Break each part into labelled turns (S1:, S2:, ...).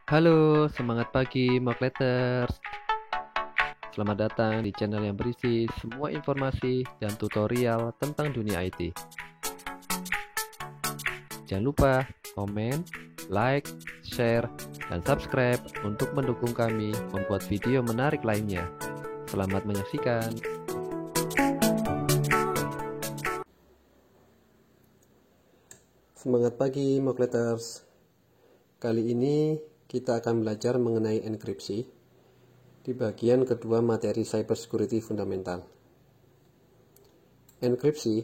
S1: Halo, semangat pagi Mockletters. Selamat datang di channel yang berisi semua informasi dan tutorial tentang dunia IT. Jangan lupa komen, like, share, dan subscribe untuk mendukung kami membuat video menarik lainnya. Selamat menyaksikan.
S2: Semangat pagi Mockletters. Kali ini kita akan belajar mengenai enkripsi di bagian kedua materi cybersecurity fundamental. Enkripsi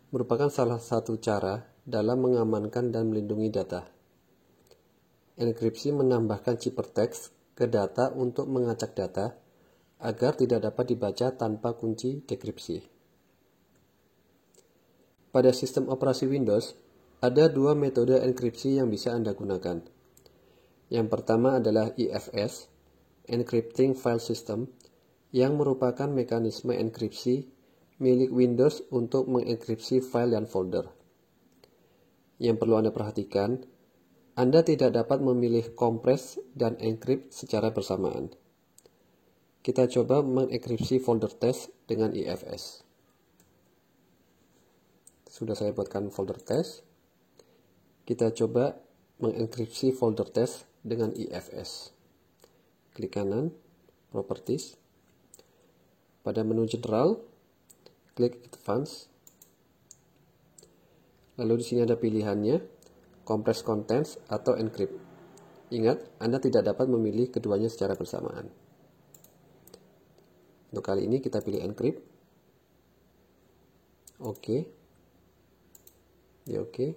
S2: merupakan salah satu cara dalam mengamankan dan melindungi data. Enkripsi menambahkan ciphertext ke data untuk mengacak data agar tidak dapat dibaca tanpa kunci dekripsi. Pada sistem operasi Windows, ada dua metode enkripsi yang bisa Anda gunakan. Yang pertama adalah EFS, Encrypting File System, yang merupakan mekanisme enkripsi milik Windows untuk mengenkripsi file dan folder. Yang perlu Anda perhatikan, Anda tidak dapat memilih kompres dan encrypt secara bersamaan. Kita coba mengenkripsi folder test dengan EFS. Sudah saya buatkan folder test. Kita coba mengenkripsi folder test dengan EFS. Klik kanan, Properties. Pada menu General, klik Advanced. Lalu di sini ada pilihannya, Compress Contents atau Encrypt. Ingat, Anda tidak dapat memilih keduanya secara bersamaan. Untuk kali ini kita pilih Encrypt. Oke. Oke.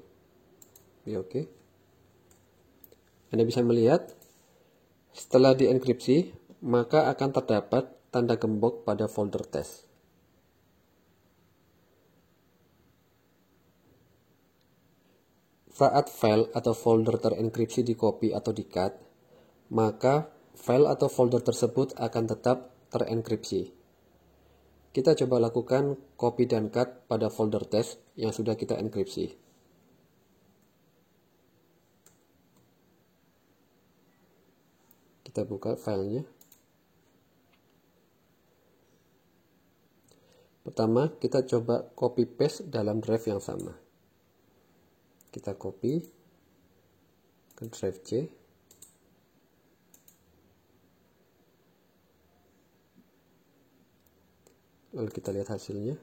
S2: Anda bisa melihat, setelah dienkripsi, maka akan terdapat tanda gembok pada folder test. Saat file atau folder terenkripsi di copy atau di cut, maka file atau folder tersebut akan tetap terenkripsi. Kita coba lakukan copy dan cut pada folder test yang sudah kita enkripsi. Kita buka filenya. Pertama, kita coba copy paste dalam drive yang sama. Kita copy ke drive C. Lalu kita lihat hasilnya.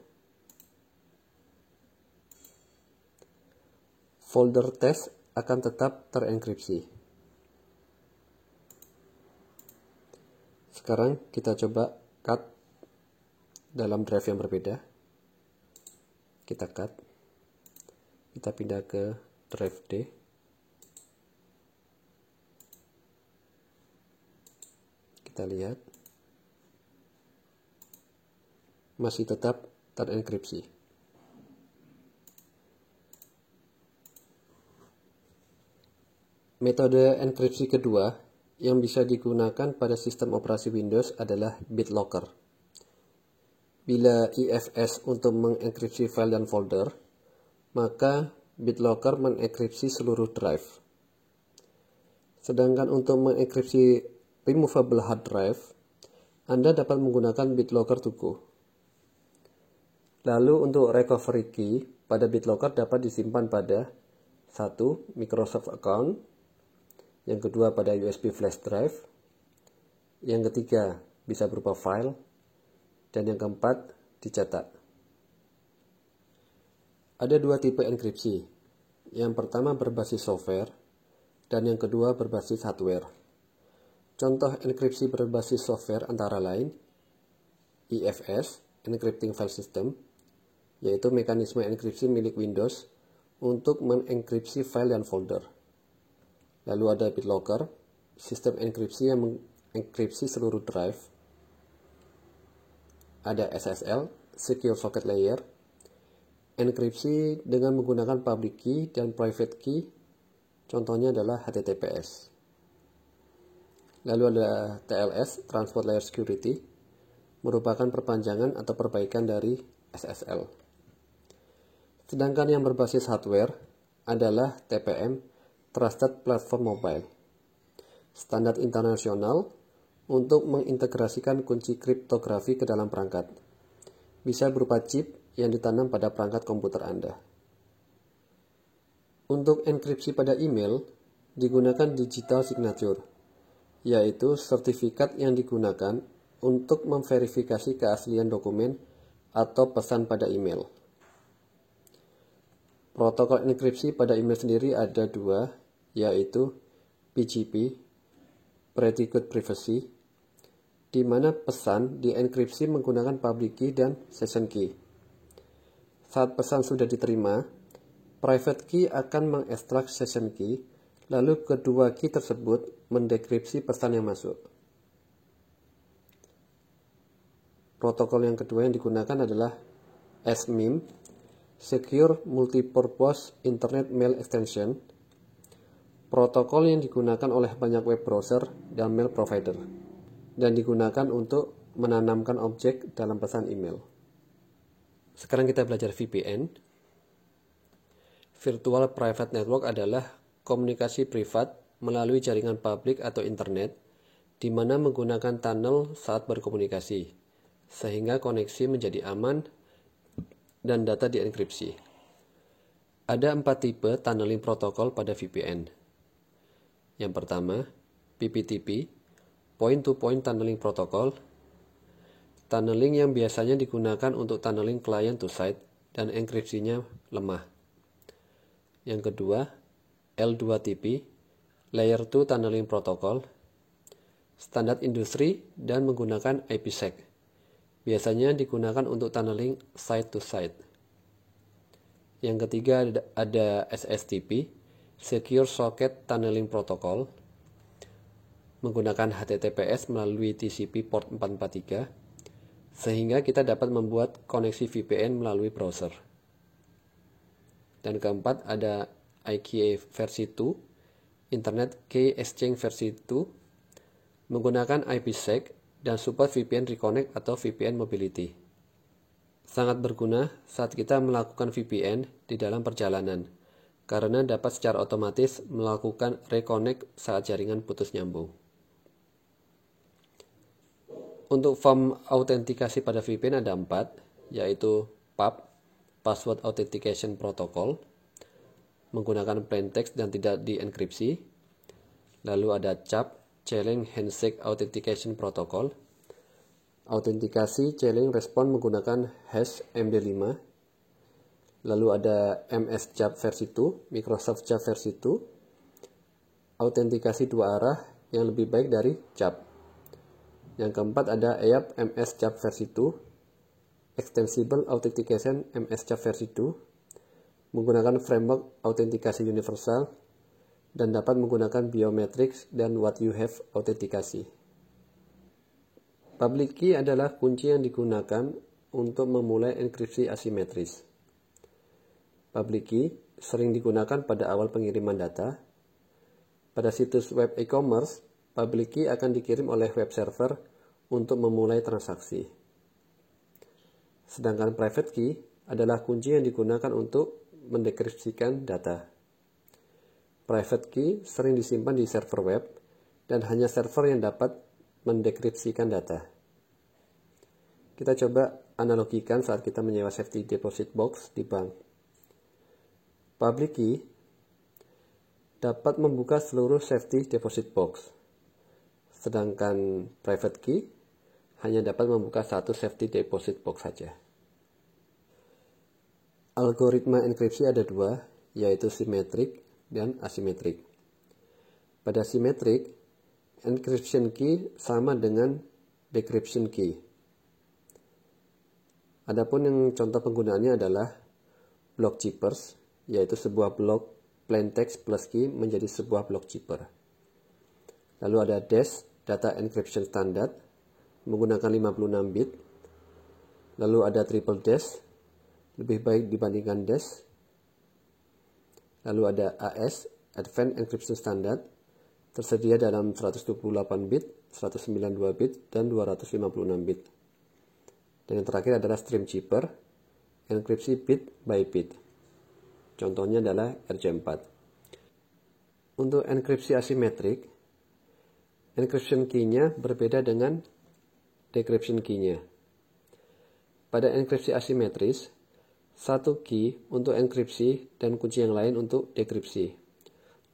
S2: Folder test akan tetap terenkripsi. Sekarang kita coba cut dalam drive yang berbeda. Kita cut. Kita pindah ke drive D. Kita lihat. Masih tetap terenkripsi. Metode enkripsi kedua yang bisa digunakan pada sistem operasi Windows adalah BitLocker. Bila EFS untuk mengenkripsi file dan folder, maka BitLocker mengenkripsi seluruh drive. Sedangkan untuk mengenkripsi removable hard drive, Anda dapat menggunakan BitLocker to go. Lalu untuk recovery key pada BitLocker dapat disimpan pada 1. Microsoft account, yang kedua pada USB flash drive, yang ketiga bisa berupa file, dan yang keempat dicetak. Ada dua tipe enkripsi. Yang pertama berbasis software, dan yang kedua berbasis hardware. Contoh enkripsi berbasis software antara lain EFS, Encrypting File System, yaitu mekanisme enkripsi milik Windows untuk mengenkripsi file dan folder. Lalu ada BitLocker, sistem enkripsi yang mengenkripsi seluruh drive. Ada SSL, Secure Socket Layer, enkripsi dengan menggunakan public key dan private key, contohnya adalah HTTPS. Lalu ada TLS, Transport Layer Security, merupakan perpanjangan atau perbaikan dari SSL. Sedangkan yang berbasis hardware adalah TPM, Trusted Platform Mobile. standar internasional untuk mengintegrasikan kunci kriptografi ke dalam perangkat. Bisa berupa chip yang ditanam pada perangkat komputer Anda. Untuk enkripsi pada email, digunakan digital signature, yaitu sertifikat yang digunakan untuk memverifikasi keaslian dokumen atau pesan pada email. Protokol enkripsi pada email sendiri ada dua, yaitu PGP, Pretty Good Privacy, di mana pesan dienkripsi menggunakan public key dan session key. Saat pesan sudah diterima, private key akan mengekstrak session key, lalu kedua key tersebut mendekripsi pesan yang masuk. Protokol yang kedua yang digunakan adalah SMIME, Secure Multipurpose Internet Mail Extension, protokol yang digunakan oleh banyak web browser dan mail provider, dan digunakan untuk menanamkan objek dalam pesan email. Sekarang kita belajar VPN. Virtual Private Network adalah komunikasi privat melalui jaringan publik atau internet, di mana menggunakan tunnel saat berkomunikasi, sehingga koneksi menjadi aman dan data dienkripsi. Ada 4 tipe tunneling protokol pada VPN. Yang pertama, PPTP, Point-to-Point Tunneling Protocol. Tunneling yang biasanya digunakan untuk tunneling client to site dan enkripsinya lemah. Yang kedua, L2TP, Layer 2 Tunneling Protocol, standar industri dan menggunakan IPsec. Biasanya digunakan untuk tunneling site to site. Yang ketiga ada SSTP, Secure Socket Tunneling Protocol, menggunakan HTTPS melalui TCP port 443, sehingga kita dapat membuat koneksi VPN melalui browser. Dan keempat ada IKE versi 2, Internet Key Exchange versi 2, menggunakan IPsec dan support VPN Reconnect atau VPN Mobility. Sangat berguna saat kita melakukan VPN di dalam perjalanan, karena dapat secara otomatis melakukan reconnect saat jaringan putus nyambung. Untuk form autentikasi pada VPN ada 4, yaitu PAP, Password Authentication Protocol, menggunakan plain text dan tidak dienkripsi. Lalu ada CHAP, Challenge Handshake Authentication Protocol, autentikasi challenge respon menggunakan hash MD5. Lalu ada MS JAP versi 2, Microsoft JAP versi 2, autentikasi dua arah yang lebih baik dari JAP. Yang keempat ada EAP MS JAP versi 2, Extensible Authentication MS JAP versi 2, menggunakan framework autentikasi universal, dan dapat menggunakan biometrics dan what you have autentikasi. Public key adalah kunci yang digunakan untuk memulai enkripsi asimetris. Public key sering digunakan pada awal pengiriman data. Pada situs web e-commerce, public key akan dikirim oleh web server untuk memulai transaksi. Sedangkan private key adalah kunci yang digunakan untuk mendekripsikan data. Private key sering disimpan di server web dan hanya server yang dapat mendekripsikan data. Kita coba analogikan saat kita menyewa safety deposit box di bank. Public key dapat membuka seluruh safety deposit box, sedangkan private key hanya dapat membuka satu safety deposit box saja. Algoritma enkripsi ada 2, yaitu simetrik dan asimetrik. Pada simetrik, encryption key sama dengan decryption key. Adapun yang contoh penggunaannya adalah block zippers, yaitu sebuah blok plain text plus key menjadi sebuah block zipper. Lalu ada dash, data encryption standard, menggunakan 56 bit. Lalu ada triple dash, lebih baik dibandingkan dash. Lalu ada AS, Advanced Encryption Standard, tersedia dalam 128 bit, 192 bit, dan 256 bit. Dan yang terakhir adalah Stream Zipper, enkripsi bit by bit. Contohnya adalah RJ4. Untuk enkripsi asimetrik, encryption key-nya berbeda dengan decryption key-nya. Pada enkripsi asimetris, satu key untuk enkripsi dan kunci yang lain untuk dekripsi.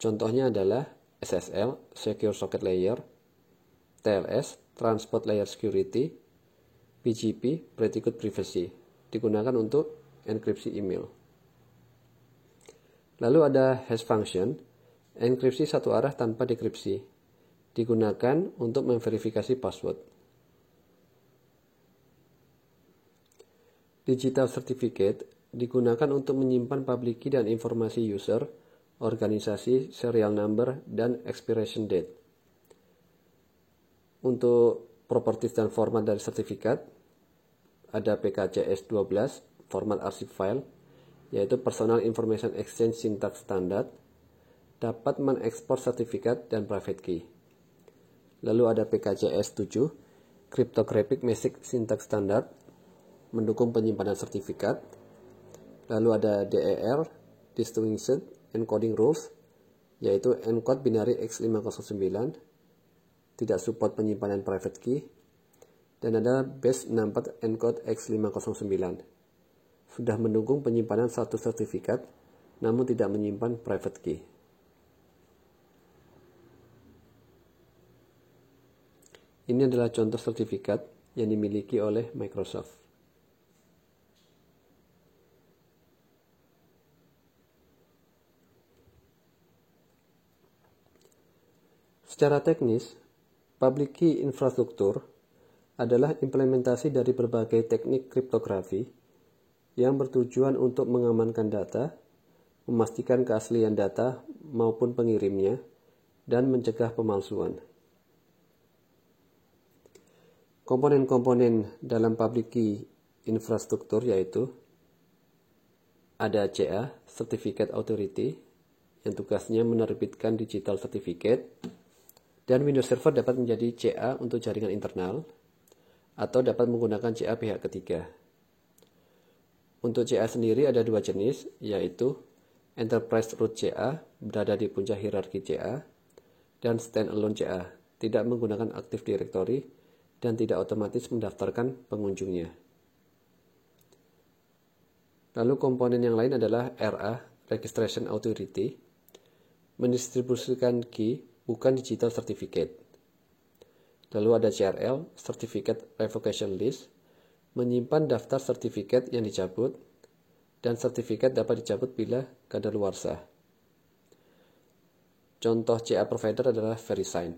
S2: Contohnya adalah SSL, Secure Socket Layer, TLS, Transport Layer Security, PGP, Pretty Good Privacy, digunakan untuk enkripsi email. Lalu ada hash function, enkripsi satu arah tanpa dekripsi, digunakan untuk memverifikasi password. Digital certificate digunakan untuk menyimpan public key dan informasi user, organisasi, serial number, dan expiration date. Untuk properties dan format dari sertifikat, ada PKCS 12, format arsip file, yaitu Personal Information Exchange Syntax Standard, dapat mengekspor sertifikat dan private key. Lalu ada PKCS 7, Cryptographic Message Syntax Standard, mendukung penyimpanan sertifikat. Lalu ada DER, Distinguished Encoding Rules, yaitu encode binary X509, tidak support penyimpanan private key. Dan ada Base64 Encode X509, sudah mendukung penyimpanan satu sertifikat, namun tidak menyimpan private key. Ini adalah contoh sertifikat yang dimiliki oleh Microsoft. Secara teknis, public key infrastruktur adalah implementasi dari berbagai teknik kriptografi yang bertujuan untuk mengamankan data, memastikan keaslian data maupun pengirimnya, dan mencegah pemalsuan. Komponen-komponen dalam public key infrastruktur yaitu ada CA, Certificate Authority, yang tugasnya menerbitkan digital certificate, dan Windows Server dapat menjadi CA untuk jaringan internal, atau dapat menggunakan CA pihak ketiga. Untuk CA sendiri ada dua jenis, yaitu Enterprise Root CA, berada di puncak hierarki CA, dan Standalone CA, tidak menggunakan Active Directory, dan tidak otomatis mendaftarkan pengunjungnya. Lalu komponen yang lain adalah RA, Registration Authority, mendistribusikan key, bukan digital certificate. Lalu ada CRL, Certificate Revocation List, menyimpan daftar sertifikat yang dicabut, dan sertifikat dapat dicabut bila kadaluarsa. Contoh CA provider adalah VeriSign.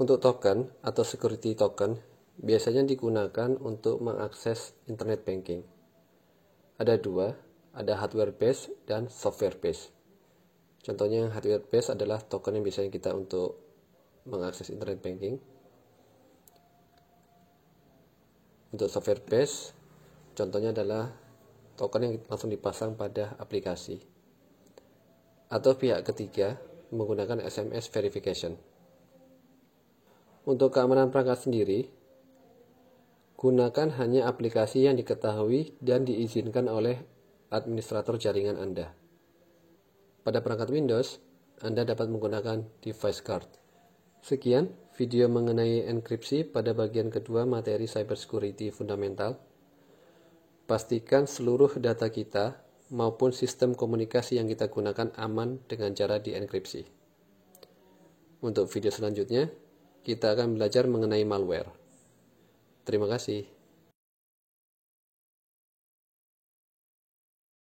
S2: Untuk token atau security token, biasanya digunakan untuk mengakses internet banking. Ada dua, ada hardware based dan software based. Contohnya hardware based adalah token yang biasanya kita untuk mengakses internet banking. Untuk software based, contohnya adalah token yang langsung dipasang pada aplikasi. Atau pihak ketiga menggunakan SMS verification. Untuk keamanan perangkat sendiri, gunakan hanya aplikasi yang diketahui dan diizinkan oleh administrator jaringan Anda. Pada perangkat Windows, Anda dapat menggunakan device guard. Sekian video mengenai enkripsi pada bagian kedua materi cybersecurity fundamental. Pastikan seluruh data kita maupun sistem komunikasi yang kita gunakan aman dengan cara dienkripsi. Untuk video selanjutnya, kita akan belajar mengenai malware. Terima kasih.